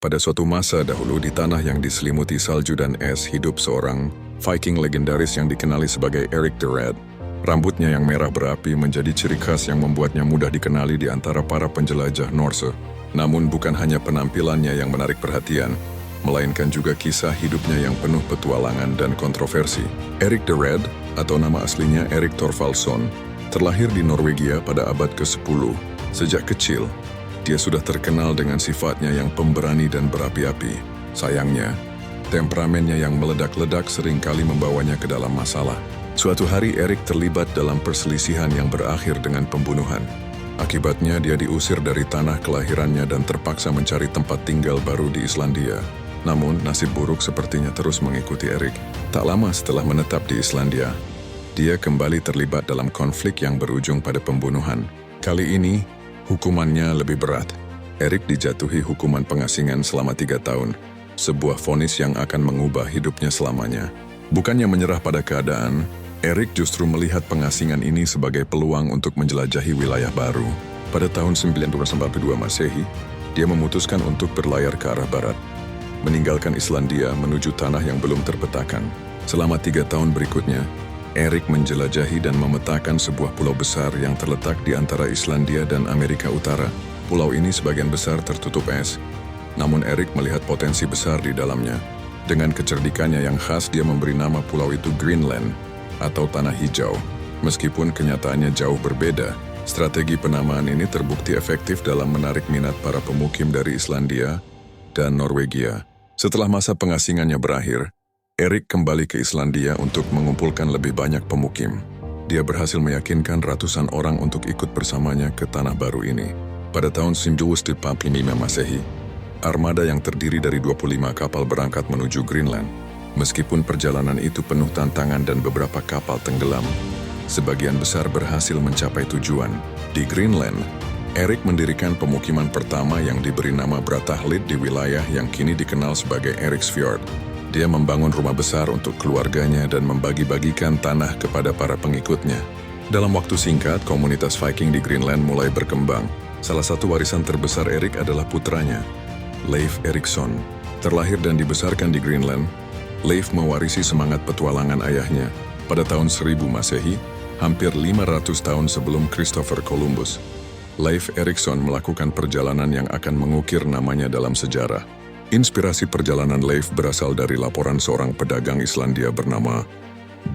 Pada suatu masa dahulu di tanah yang diselimuti salju dan es hidup seorang Viking legendaris yang dikenali sebagai Erik the Red. Rambutnya yang merah berapi menjadi ciri khas yang membuatnya mudah dikenali di antara para penjelajah Norse. Namun bukan hanya penampilannya yang menarik perhatian, melainkan juga kisah hidupnya yang penuh petualangan dan kontroversi. Erik the Red, atau nama aslinya Erik Thorvaldsson, terlahir di Norwegia pada abad ke-10. Sejak kecil, dia sudah terkenal dengan sifatnya yang pemberani dan berapi-api. Sayangnya, temperamennya yang meledak-ledak seringkali membawanya ke dalam masalah. Suatu hari Erik terlibat dalam perselisihan yang berakhir dengan pembunuhan. Akibatnya dia diusir dari tanah kelahirannya dan terpaksa mencari tempat tinggal baru di Islandia. Namun nasib buruk sepertinya terus mengikuti Erik. Tak lama setelah menetap di Islandia, dia kembali terlibat dalam konflik yang berujung pada pembunuhan. Kali ini, hukumannya lebih berat. Erik dijatuhi hukuman pengasingan selama 3 tahun, sebuah vonis yang akan mengubah hidupnya selamanya. Bukannya menyerah pada keadaan, Erik justru melihat pengasingan ini sebagai peluang untuk menjelajahi wilayah baru. Pada tahun 942 Masehi, dia memutuskan untuk berlayar ke arah barat, meninggalkan Islandia menuju tanah yang belum terpetakan. Selama 3 tahun berikutnya, Erik menjelajahi dan memetakan sebuah pulau besar yang terletak di antara Islandia dan Amerika Utara. Pulau ini sebagian besar tertutup es, namun Erik melihat potensi besar di dalamnya. Dengan kecerdikannya yang khas, dia memberi nama pulau itu Greenland, atau Tanah Hijau. Meskipun kenyataannya jauh berbeda, strategi penamaan ini terbukti efektif dalam menarik minat para pemukim dari Islandia dan Norwegia. Setelah masa pengasingannya berakhir, Erik kembali ke Islandia untuk mengumpulkan lebih banyak pemukim. Dia berhasil meyakinkan ratusan orang untuk ikut bersamanya ke tanah baru ini. Pada tahun 945 Masehi, armada yang terdiri dari 25 kapal berangkat menuju Greenland. Meskipun perjalanan itu penuh tantangan dan beberapa kapal tenggelam, sebagian besar berhasil mencapai tujuan. Di Greenland, Erik mendirikan pemukiman pertama yang diberi nama Brattahlid di wilayah yang kini dikenal sebagai Eriksfjord. Dia membangun rumah besar untuk keluarganya dan membagi-bagikan tanah kepada para pengikutnya. Dalam waktu singkat, komunitas Viking di Greenland mulai berkembang. Salah satu warisan terbesar Erik adalah putranya, Leif Erikson. Terlahir dan dibesarkan di Greenland, Leif mewarisi semangat petualangan ayahnya. Pada tahun 1000 Masehi, hampir 500 tahun sebelum Christopher Columbus, Leif Erikson melakukan perjalanan yang akan mengukir namanya dalam sejarah. Inspirasi perjalanan Leif berasal dari laporan seorang pedagang Islandia bernama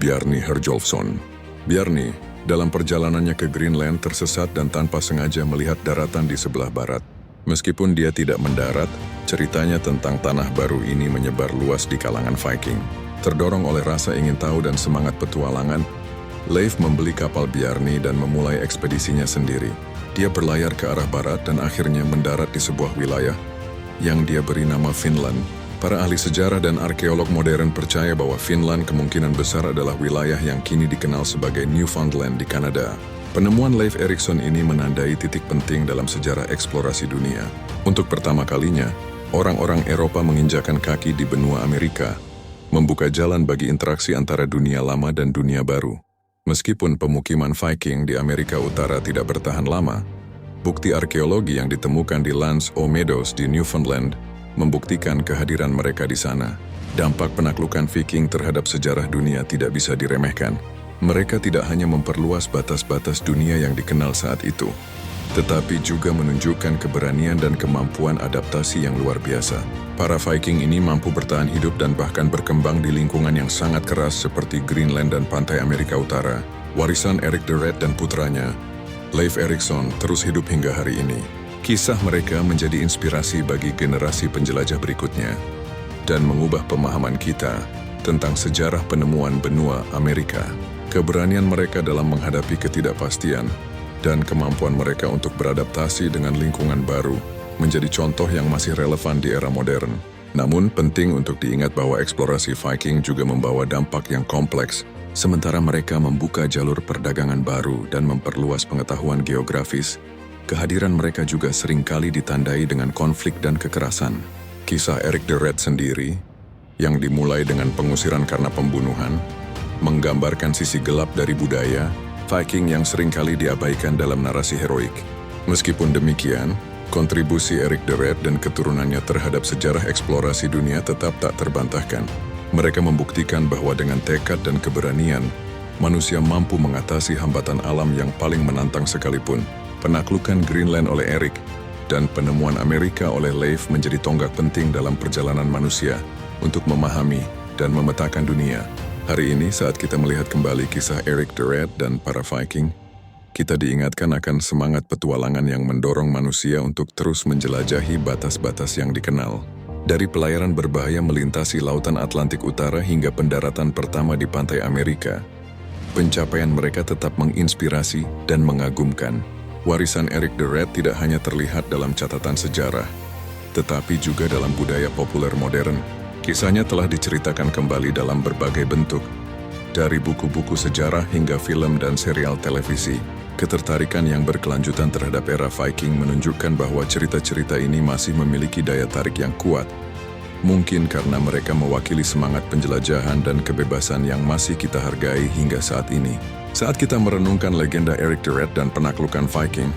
Bjarni Herjolfsson. Bjarni, dalam perjalanannya ke Greenland, tersesat dan tanpa sengaja melihat daratan di sebelah barat. Meskipun dia tidak mendarat, ceritanya tentang tanah baru ini menyebar luas di kalangan Viking. Terdorong oleh rasa ingin tahu dan semangat petualangan, Leif membeli kapal Bjarni dan memulai ekspedisinya sendiri. Dia berlayar ke arah barat dan akhirnya mendarat di sebuah wilayah yang dia beri nama Finland. Para ahli sejarah dan arkeolog modern percaya bahwa Finland kemungkinan besar adalah wilayah yang kini dikenal sebagai Newfoundland di Kanada. Penemuan Leif Erikson ini menandai titik penting dalam sejarah eksplorasi dunia. Untuk pertama kalinya, orang-orang Eropa menginjakan kaki di benua Amerika, membuka jalan bagi interaksi antara dunia lama dan dunia baru. Meskipun pemukiman Viking di Amerika Utara tidak bertahan lama, bukti arkeologi yang ditemukan di L'Anse aux Meadows di Newfoundland membuktikan kehadiran mereka di sana. Dampak penaklukan Viking terhadap sejarah dunia tidak bisa diremehkan. Mereka tidak hanya memperluas batas-batas dunia yang dikenal saat itu, tetapi juga menunjukkan keberanian dan kemampuan adaptasi yang luar biasa. Para Viking ini mampu bertahan hidup dan bahkan berkembang di lingkungan yang sangat keras seperti Greenland dan pantai Amerika Utara. Warisan Erik the Red dan putranya, Leif Erikson, terus hidup hingga hari ini. Kisah mereka menjadi inspirasi bagi generasi penjelajah berikutnya dan mengubah pemahaman kita tentang sejarah penemuan benua Amerika. Keberanian mereka dalam menghadapi ketidakpastian dan kemampuan mereka untuk beradaptasi dengan lingkungan baru menjadi contoh yang masih relevan di era modern. Namun penting untuk diingat bahwa eksplorasi Viking juga membawa dampak yang kompleks. Sementara mereka membuka jalur perdagangan baru dan memperluas pengetahuan geografis, kehadiran mereka juga seringkali ditandai dengan konflik dan kekerasan. Kisah Erik the Red sendiri, yang dimulai dengan pengusiran karena pembunuhan, menggambarkan sisi gelap dari budaya Viking yang seringkali diabaikan dalam narasi heroik. Meskipun demikian, Kontribusi Eric the Red dan keturunannya terhadap sejarah eksplorasi dunia tetap tak terbantahkan. Mereka membuktikan bahwa dengan tekad dan keberanian, manusia mampu mengatasi hambatan alam yang paling menantang sekalipun. Penaklukan Greenland oleh Eric dan penemuan Amerika oleh Leif menjadi tonggak penting dalam perjalanan manusia untuk memahami dan memetakan dunia. Hari ini saat kita melihat kembali kisah Eric the Red dan para Viking, kita diingatkan akan semangat petualangan yang mendorong manusia untuk terus menjelajahi batas-batas yang dikenal. Dari pelayaran berbahaya melintasi lautan Atlantik Utara hingga pendaratan pertama di pantai Amerika, pencapaian mereka tetap menginspirasi dan mengagumkan. Warisan Eric the Red tidak hanya terlihat dalam catatan sejarah, tetapi juga dalam budaya populer modern. Kisahnya telah diceritakan kembali dalam berbagai bentuk, dari buku-buku sejarah hingga film dan serial televisi. Ketertarikan yang berkelanjutan terhadap era Viking menunjukkan bahwa cerita-cerita ini masih memiliki daya tarik yang kuat. Mungkin karena mereka mewakili semangat penjelajahan dan kebebasan yang masih kita hargai hingga saat ini. Saat kita merenungkan legenda Eric the Red dan penaklukan Viking,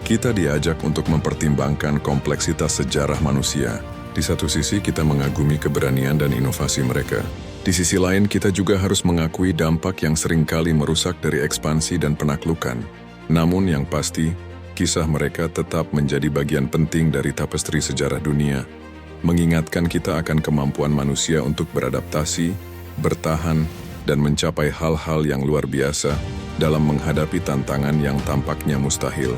kita diajak untuk mempertimbangkan kompleksitas sejarah manusia. Di satu sisi kita mengagumi keberanian dan inovasi mereka. Di sisi lain, kita juga harus mengakui dampak yang seringkali merusak dari ekspansi dan penaklukan. Namun yang pasti, kisah mereka tetap menjadi bagian penting dari tapestri sejarah dunia, mengingatkan kita akan kemampuan manusia untuk beradaptasi, bertahan, dan mencapai hal-hal yang luar biasa dalam menghadapi tantangan yang tampaknya mustahil.